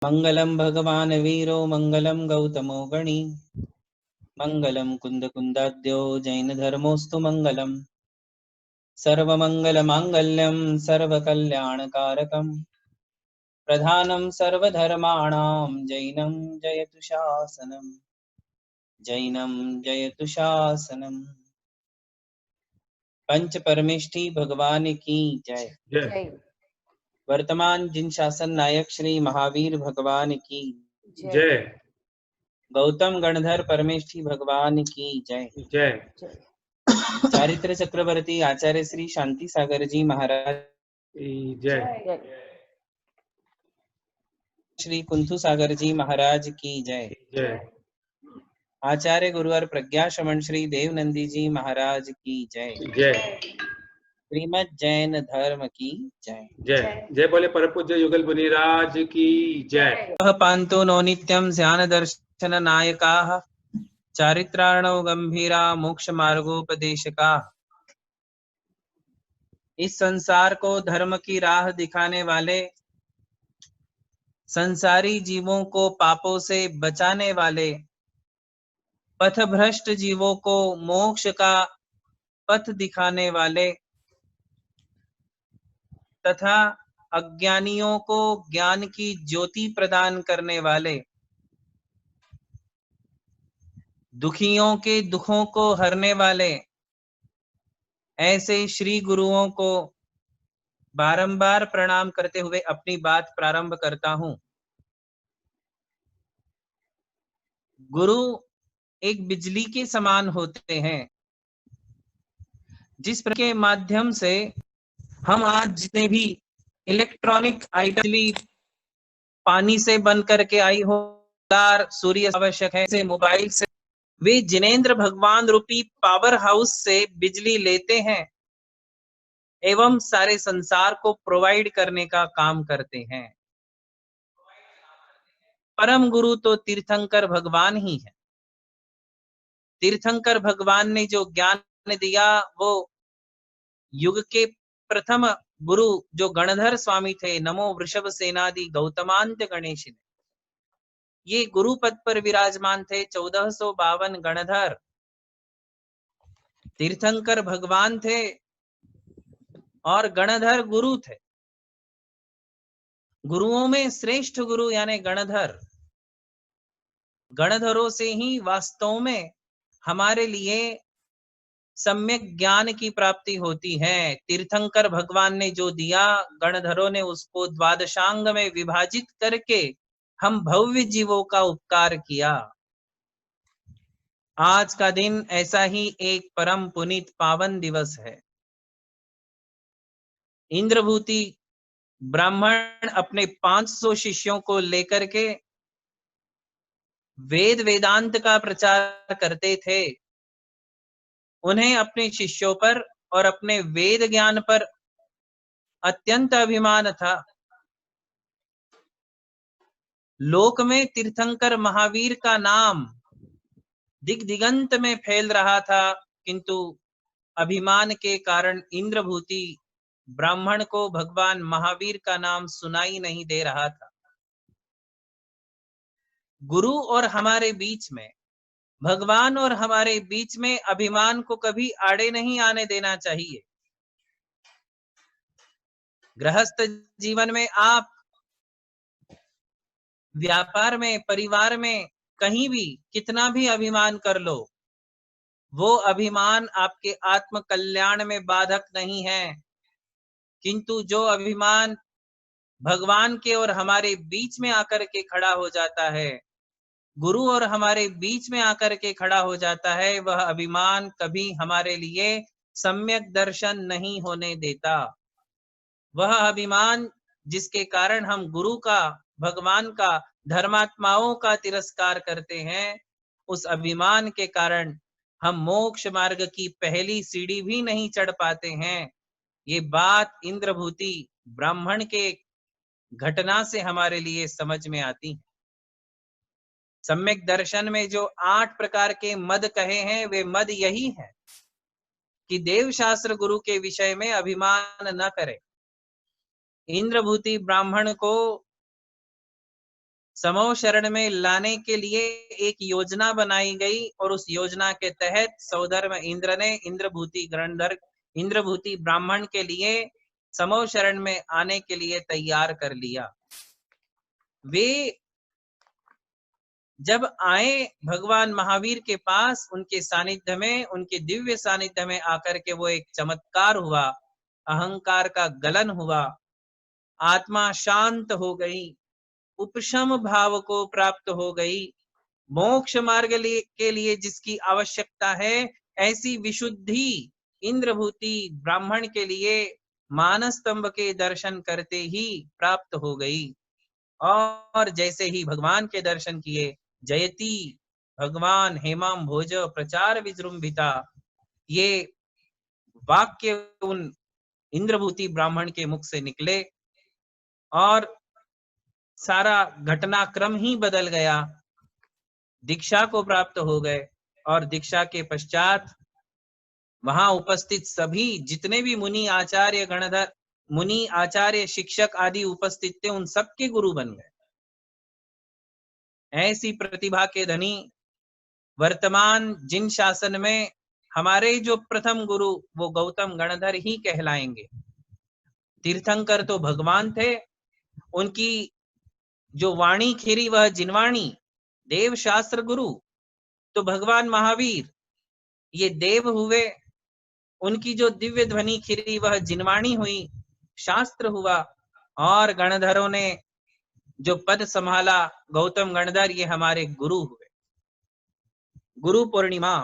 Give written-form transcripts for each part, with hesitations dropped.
मंगलम भगवान वीरो मंगलम गौतमो गणी मंगलम कुंद कुंदाद्यो जैन धर्मोस्तु मंगलम सर्वमंगल मांगल्यम सर्वकल्याणकारकम प्रधानम सर्वधर्माणां जैनम जयतु शासनम जैनम जयतु शासनम। पंच परमेष्ठी भगवान की जय। जय वर्तमान जिन शासन नायक श्री महावीर भगवान की जय गौतम गणधर परमेष्ठी भगवान की जय। जय चारित्र चक्रवर्ती आचार्य श्री शांति सागर जी महाराज जय श्री कुंथु सागर जी महाराज की जय। जय आचार्य गुरुवर प्रज्ञा श्रवण श्री देवनंदी जी महाराज की जय। जय श्रीमद जैन धर्म की जय। जय जय बोले परम पूज्य युगल मुनिराज की जय। पांतो नो नित्यम ध्यान दर्शन नायका चारित्राणो गंभीरा मोक्ष मार्गोपदेशका। इस संसार को धर्म की राह दिखाने वाले, संसारी जीवों को पापों से बचाने वाले, पथभ्रष्ट जीवों को मोक्ष का पथ दिखाने वाले तथा अज्ञानियों को ज्ञान की ज्योति प्रदान करने वाले, दुखियों के दुखों को हरने वाले ऐसे श्री गुरुओं को बारंबार प्रणाम करते हुए अपनी बात प्रारंभ करता हूं। गुरु एक बिजली के समान होते हैं, जिस के माध्यम से हम आज जितने भी इलेक्ट्रॉनिक आइटम पानी से बन करके आई हो, सूर्य आवश्यक है, से मोबाइल से, वे जिनेंद्र भगवान रूपी पावर हाउस से बिजली लेते हैं एवं सारे संसार को प्रोवाइड करने का काम करते हैं। परम गुरु तो तीर्थंकर भगवान ही है। तीर्थंकर भगवान ने जो ज्ञान दिया वो युग के प्रथम गुरु जो गणधर स्वामी थे, नमो वृषभ सेनादि गौतमांत गणेश ने, ये गुरु पद पर विराजमान थे। 1452 गणधर तीर्थंकर भगवान थे और गणधर गुरु थे। गुरुओं में श्रेष्ठ गुरु यानी गणधर। गणधरों से ही वास्तव में हमारे लिए सम्यक ज्ञान की प्राप्ति होती है। तीर्थंकर भगवान ने जो दिया, गणधरों ने उसको द्वादशांग में विभाजित करके हम भव्य जीवों का उपकार किया। आज का दिन ऐसा ही एक परम पुनीत पावन दिवस है। इंद्रभूति ब्राह्मण अपने 500 शिष्यों को लेकर के वेद वेदांत का प्रचार करते थे। उन्हें अपने शिष्यों पर और अपने वेद ज्ञान पर अत्यंत अभिमान था। लोक में तीर्थंकर महावीर का नाम दिग दिगंत में फैल रहा था, किंतु अभिमान के कारण इंद्रभूति ब्राह्मण को भगवान महावीर का नाम सुनाई नहीं दे रहा था। गुरु और हमारे बीच में, भगवान और हमारे बीच में अभिमान को कभी आड़े नहीं आने देना चाहिए। गृहस्थ जीवन में आप, व्यापार में, परिवार में, कहीं भी कितना भी अभिमान कर लो, वो अभिमान आपके आत्म कल्याण में बाधक नहीं है। किंतु जो अभिमान भगवान के और हमारे बीच में आकर के खड़ा हो जाता है, गुरु और हमारे बीच में आकर के खड़ा हो जाता है, वह अभिमान कभी हमारे लिए सम्यक दर्शन नहीं होने देता। वह अभिमान जिसके कारण हम गुरु का, भगवान का, धर्मात्माओं का तिरस्कार करते हैं, उस अभिमान के कारण हम मोक्ष मार्ग की पहली सीढ़ी भी नहीं चढ़ पाते हैं। ये बात इंद्रभूति ब्राह्मण के घटना से हमारे लिए समझ में आती है। सम्यक दर्शन में जो 8 प्रकार के मद कहे हैं, वे मद यही है कि देव शास्त्र गुरु के विषय में अभिमान न करे। इंद्रभूति ब्राह्मण को समूह शरण में लाने के लिए एक योजना बनाई गई और उस योजना के तहत सौधर्म इंद्र ने इंद्रभूति ब्राह्मण के लिए समूह शरण में आने के लिए तैयार कर लिया। वे जब आए भगवान महावीर के पास, उनके सानिध्य में, उनके दिव्य सानिध्य में आकर के वो एक चमत्कार हुआ, अहंकार का गलन हुआ, आत्मा शांत हो गई, उपशम भाव को प्राप्त हो गई। मोक्ष मार्ग के लिए जिसकी आवश्यकता है, ऐसी विशुद्धि इंद्रभूति ब्राह्मण के लिए मानस स्तंभ के दर्शन करते ही प्राप्त हो गई। और जैसे ही भगवान के दर्शन किए, जयति भगवान हेमाम भोज प्रचार विजृंभिता, ये वाक्य उन इंद्रभूति ब्राह्मण के मुख से निकले और सारा घटनाक्रम ही बदल गया। दीक्षा को प्राप्त हो गए और दीक्षा के पश्चात वहां उपस्थित सभी जितने भी मुनि आचार्य गणधर, मुनि आचार्य शिक्षक आदि उपस्थित थे, उन सबके गुरु बन गए। ऐसी प्रतिभा के धनी वर्तमान जिन शासन में हमारे जो प्रथम गुरु वो गौतम गणधर ही कहलाएंगे। तीर्थंकर तो भगवान थे, उनकी जो वाणी खिरी वह जिनवाणी, देव शास्त्र गुरु तो भगवान महावीर ये देव हुए, उनकी जो दिव्य ध्वनि खिरी वह जिनवाणी हुई, शास्त्र हुआ। और गणधरों ने जो पद संभाला, गौतम गणधर ये हमारे गुरु हुए। गुरु पूर्णिमा,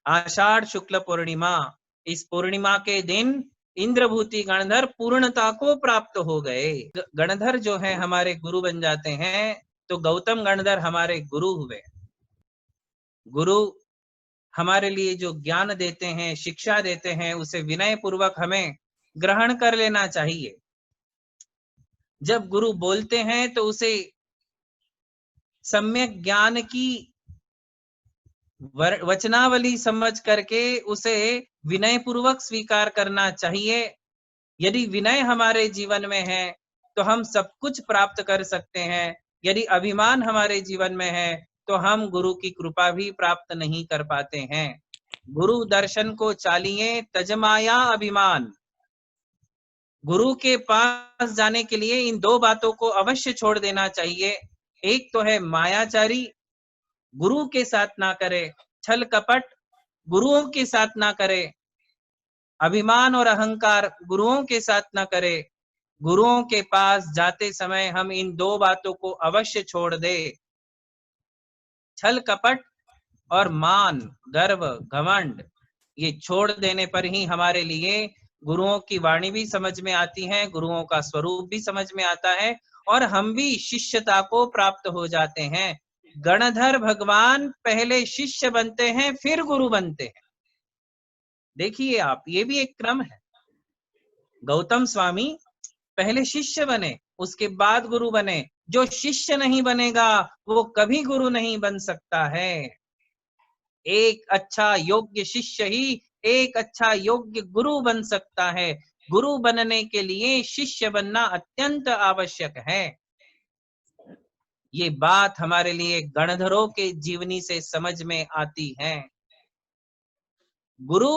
आषाढ़ शुक्ल पूर्णिमा, इस पूर्णिमा के दिन इंद्रभूति गणधर पूर्णता को प्राप्त हो गए। गणधर जो है हमारे गुरु बन जाते हैं, तो गौतम गणधर हमारे गुरु हुए। गुरु हमारे लिए जो ज्ञान देते हैं, शिक्षा देते हैं, उसे विनय पूर्वक हमें ग्रहण कर लेना चाहिए। जब गुरु बोलते हैं तो उसे सम्यक ज्ञान की वचनावली समझ करके उसे विनय पूर्वक स्वीकार करना चाहिए। यदि विनय हमारे जीवन में है तो हम सब कुछ प्राप्त कर सकते हैं। यदि अभिमान हमारे जीवन में है तो हम गुरु की कृपा भी प्राप्त नहीं कर पाते हैं। गुरु दर्शन को चालिए तजमाया अभिमान। गुरु के पास जाने के लिए इन दो बातों को अवश्य छोड़ देना चाहिए। एक तो है मायाचारी, गुरु के साथ ना करे, छल कपट गुरुओं के साथ ना करे, अभिमान और अहंकार गुरुओं के साथ ना करे। गुरुओं के पास जाते समय हम इन दो बातों को अवश्य छोड़ दे। छल कपट और मान, गर्व, घमंड, ये छोड़ देने पर ही हमारे लिए गुरुओं की वाणी भी समझ में आती है, गुरुओं का स्वरूप भी समझ में आता है और हम भी शिष्यता को प्राप्त हो जाते हैं। गणधर भगवान पहले शिष्य बनते हैं फिर गुरु बनते हैं। देखिए आप, ये भी एक क्रम है। गौतम स्वामी पहले शिष्य बने, उसके बाद गुरु बने। जो शिष्य नहीं बनेगा वो कभी गुरु नहीं बन सकता है। एक अच्छा योग्य शिष्य ही एक अच्छा योग्य गुरु बन सकता है। गुरु बनने के लिए शिष्य बनना अत्यंत आवश्यक है। ये बात हमारे लिए गणधरों के जीवनी से समझ में आती है। गुरु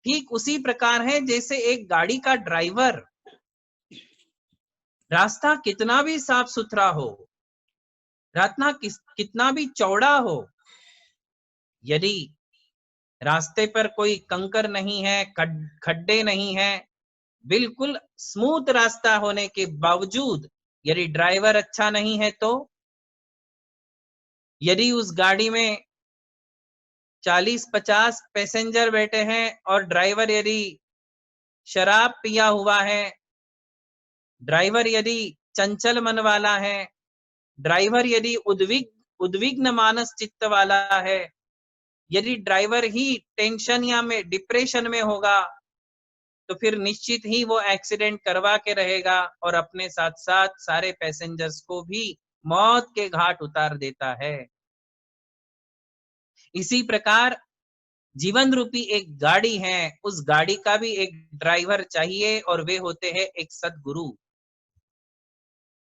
ठीक उसी प्रकार है जैसे एक गाड़ी का ड्राइवर। रास्ता कितना भी साफ सुथरा हो, रास्ता कितना भी चौड़ा हो, यदि रास्ते पर कोई कंकर नहीं है, खड्डे नहीं है, बिल्कुल स्मूथ रास्ता होने के बावजूद यदि ड्राइवर अच्छा नहीं है, तो यदि उस गाड़ी में 40-50 पैसेंजर बैठे हैं और ड्राइवर यदि शराब पिया हुआ है, ड्राइवर यदि चंचल मन वाला है, ड्राइवर यदि उद्विग्न मानस चित्त वाला है, यदि ड्राइवर ही टेंशन या में डिप्रेशन में होगा, तो फिर निश्चित ही वो एक्सीडेंट करवा के रहेगा और अपने साथ साथ सारे पैसेंजर्स को भी मौत के घाट उतार देता है। इसी प्रकार जीवन रूपी एक गाड़ी है, उस गाड़ी का भी एक ड्राइवर चाहिए और वे होते हैं एक सद्गुरु।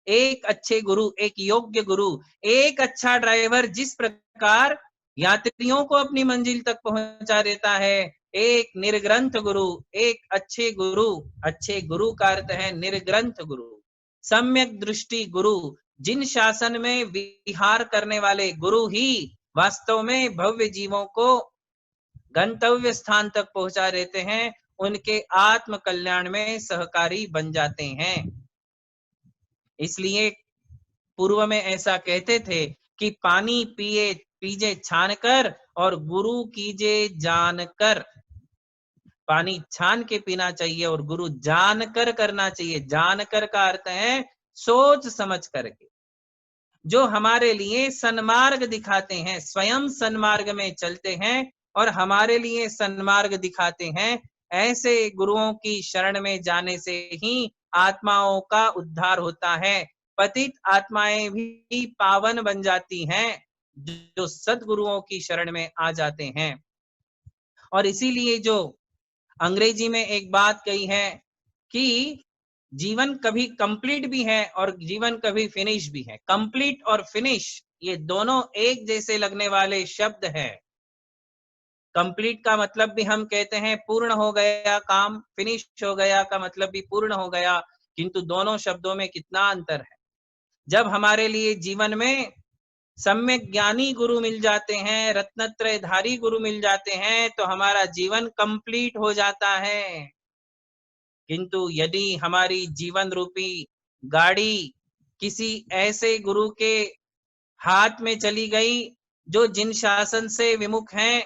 एक अच्छे गुरु, एक योग्य गुरु, एक अच्छा ड्राइवर जिस प्रकार यात्रियों को अपनी मंजिल तक पहुंचा देता है, एक निर्ग्रंथ गुरु, एक अच्छे गुरु का अर्थ है निर्ग्रंथ गुरु, सम्यक दृष्टि गुरु, जिन शासन में विहार करने वाले गुरु ही वास्तव में भव्य जीवों को गंतव्य स्थान तक पहुंचा देते हैं, उनके आत्म कल्याण में सहकारी बन जाते हैं। इसलिए पूर्व में ऐसा कहते थे कि पानी पीजे छान कर और गुरु कीजे जान कर। पानी छान के पीना चाहिए और गुरु जानकर करना चाहिए। जानकर का अर्थ है सोच समझ करके। जो हमारे लिए सन्मार्ग दिखाते हैं, स्वयं सन्मार्ग में चलते हैं और हमारे लिए सन्मार्ग दिखाते हैं, ऐसे गुरुओं की शरण में जाने से ही आत्माओं का उद्धार होता है। पतित आत्माएं भी पावन बन जाती हैं जो सद्गुरुओं की शरण में आ जाते हैं। और इसीलिए जो अंग्रेजी में एक बात कही है कि जीवन कभी कंप्लीट भी है और जीवन कभी फिनिश भी है। कंप्लीट और फिनिश ये दोनों एक जैसे लगने वाले शब्द हैं। कंप्लीट का मतलब भी हम कहते हैं पूर्ण हो गया काम, फिनिश हो गया का मतलब भी पूर्ण हो गया, किंतु दोनों शब्दों में कितना अंतर है। जब हमारे लिए जीवन में सम्यक ज्ञानी गुरु मिल जाते हैं, रत्नत्रयधारी गुरु मिल जाते हैं, तो हमारा जीवन कंप्लीट हो जाता है। किंतु यदि हमारी जीवन रूपी गाड़ी किसी ऐसे गुरु के हाथ में चली गई जो जिन शासन से विमुख हैं,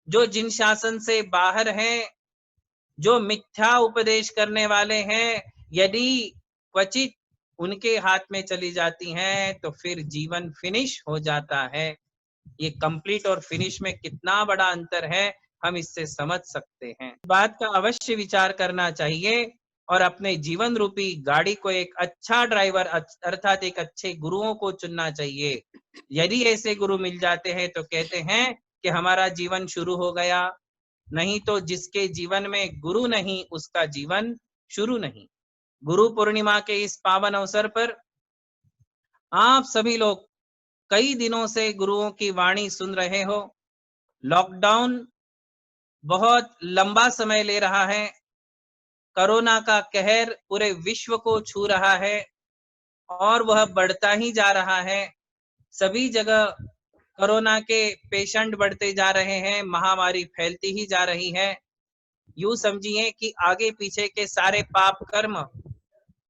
जो जिन शासन से बाहर हैं, जो मिथ्या उपदेश करने वाले हैं, यदि क्वचित उनके हाथ में चली जाती हैं तो फिर जीवन फिनिश हो जाता है। ये कंप्लीट और फिनिश में कितना बड़ा अंतर है हम इससे समझ सकते हैं। बात का अवश्य विचार करना चाहिए और अपने जीवन रूपी गाड़ी को एक अच्छा ड्राइवर अर्थात एक अच्छे गुरुओं को चुनना चाहिए। यदि ऐसे गुरु मिल जाते हैं तो कहते हैं कि हमारा जीवन शुरू हो गया, नहीं तो जिसके जीवन में गुरु नहीं उसका जीवन शुरू नहीं। गुरु पूर्णिमा के इस पावन अवसर पर आप सभी लोग कई दिनों से गुरुओं की वाणी सुन रहे हो। लॉकडाउन बहुत लंबा समय ले रहा है। कोरोना का कहर पूरे विश्व को छू रहा है और वह बढ़ता ही जा रहा है। सभी जगह कोरोना के पेशेंट बढ़ते जा रहे हैं, महामारी फैलती ही जा रही है। यूं समझिए कि आगे पीछे के सारे पाप कर्म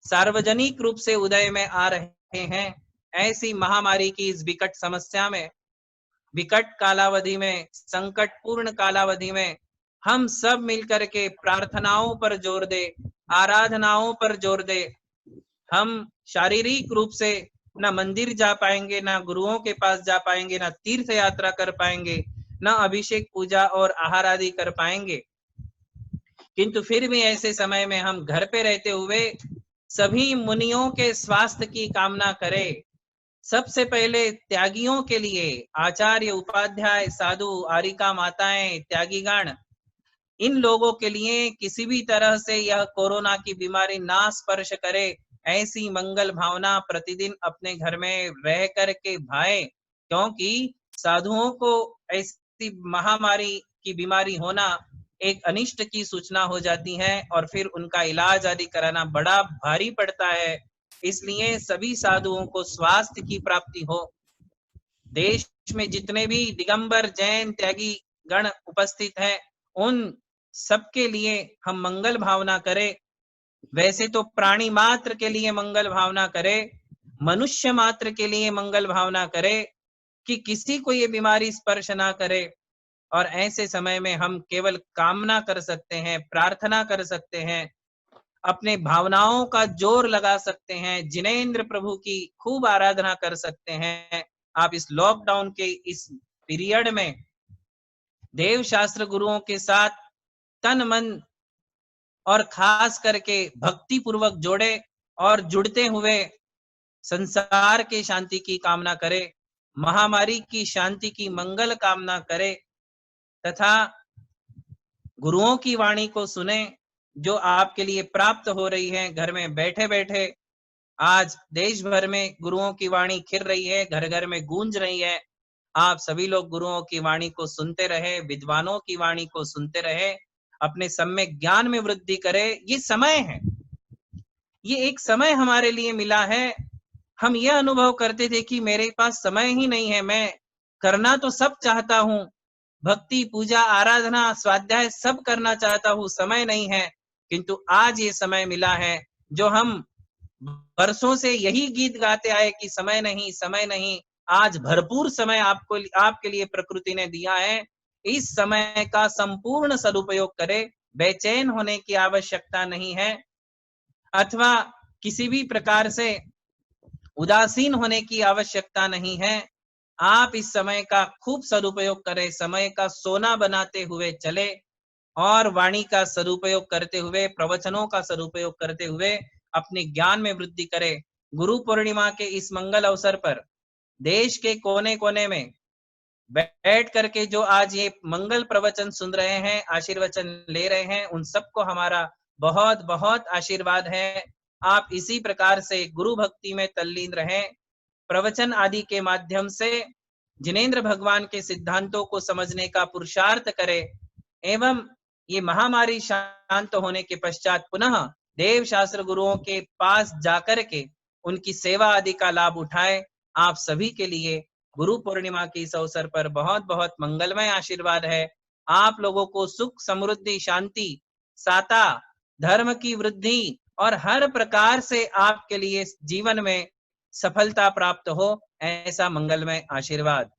सार्वजनिक रूप से उदय में आ रहे हैं। ऐसी महामारी की इस विकट समस्या में, विकट कालावधि में, संकटपूर्ण कालावधि में हम सब मिलकर के प्रार्थनाओं पर जोर दे, आराधनाओं पर जोर दे। हम शारीरिक रूप से ना मंदिर जा पाएंगे, ना गुरुओं के पास जा पाएंगे, ना तीर्थ यात्रा कर पाएंगे, ना अभिषेक पूजा और आहार आदि कर पाएंगे, किंतु फिर भी ऐसे समय में हम घर पे रहते हुए सभी मुनियों के स्वास्थ्य की कामना करें। सबसे पहले त्यागियों के लिए आचार्य, उपाध्याय, साधु, आरिका माताएं, त्यागीगण, इन लोगों के लिए किसी भी तरह से यह कोरोना की बीमारी ना स्पर्श करे, ऐसी मंगल भावना प्रतिदिन अपने घर में रह कर के भाए। क्योंकि साधुओं को ऐसी महामारी की बीमारी होना एक अनिष्ट की सूचना हो जाती है और फिर उनका इलाज आदि कराना बड़ा भारी पड़ता है। इसलिए सभी साधुओं को स्वास्थ्य की प्राप्ति हो। देश में जितने भी दिगंबर, जैन, त्यागी गण उपस्थित हैं, उन सबके लिए हम मंगल भावना करें। वैसे तो प्राणी मात्र के लिए मंगल भावना करें, मनुष्य मात्र के लिए मंगल भावना करें कि किसी को ये बीमारी स्पर्श ना करे। और ऐसे समय में हम केवल कामना कर सकते हैं, प्रार्थना कर सकते हैं, अपने भावनाओं का जोर लगा सकते हैं, जिनेंद्र प्रभु की खूब आराधना कर सकते हैं। आप इस लॉकडाउन के इस पीरियड में देव शास्त्र गुरुओं के साथ तन मन और खास करके भक्ति पूर्वक जोड़े और जुड़ते हुए संसार के शांति की कामना करे, महामारी की शांति की मंगल कामना करे तथा गुरुओं की वाणी को सुने जो आपके लिए प्राप्त हो रही है घर में बैठे बैठे। आज देश भर में गुरुओं की वाणी खिर रही है, घर घर में गूंज रही है। आप सभी लोग गुरुओं की वाणी को सुनते रहे, विद्वानों की वाणी को सुनते रहे, अपने सम्यक ज्ञान में वृद्धि करें। ये समय है, ये एक समय हमारे लिए मिला है। हम यह अनुभव करते थे कि मेरे पास समय ही नहीं है, मैं करना तो सब चाहता हूँ, भक्ति, पूजा, आराधना, स्वाध्याय सब करना चाहता हूँ, समय नहीं है। किंतु आज ये समय मिला है, जो हम वर्षों से यही गीत गाते आए कि समय नहीं, समय नहीं। आज भरपूर समय आपको, आपके लिए प्रकृति ने दिया है। इस समय का संपूर्ण सदुपयोग करें। बेचैन होने की आवश्यकता नहीं है, अथवा किसी भी प्रकार से उदासीन होने की आवश्यकता नहीं है। आप इस समय का खूब सदुपयोग करें, समय का सोना बनाते हुए चले और वाणी का सदुपयोग करते हुए, प्रवचनों का सदुपयोग करते हुए अपने ज्ञान में वृद्धि करें। गुरु पूर्णिमा के इस मंगल अवसर पर देश के कोने कोने में बैठ करके जो आज ये मंगल प्रवचन सुन रहे हैं, आशीर्वचन ले रहे हैं, उन सबको हमारा बहुत बहुत आशीर्वाद है। आप इसी प्रकार से गुरु भक्ति में तल्लीन रहें, प्रवचन आदि के माध्यम से जिनेंद्र भगवान के सिद्धांतों को समझने का पुरुषार्थ करें, एवं ये महामारी शांत होने के पश्चात पुनः देव शास्त्र गुरुओं के पास जाकर के उनकी सेवा आदि का लाभ उठाए। आप सभी के लिए गुरु पूर्णिमा के इस अवसर पर बहुत बहुत मंगलमय आशीर्वाद है। आप लोगों को सुख, समृद्धि, शांति, साता, धर्म की वृद्धि और हर प्रकार से आपके लिए जीवन में सफलता प्राप्त हो, ऐसा मंगलमय आशीर्वाद।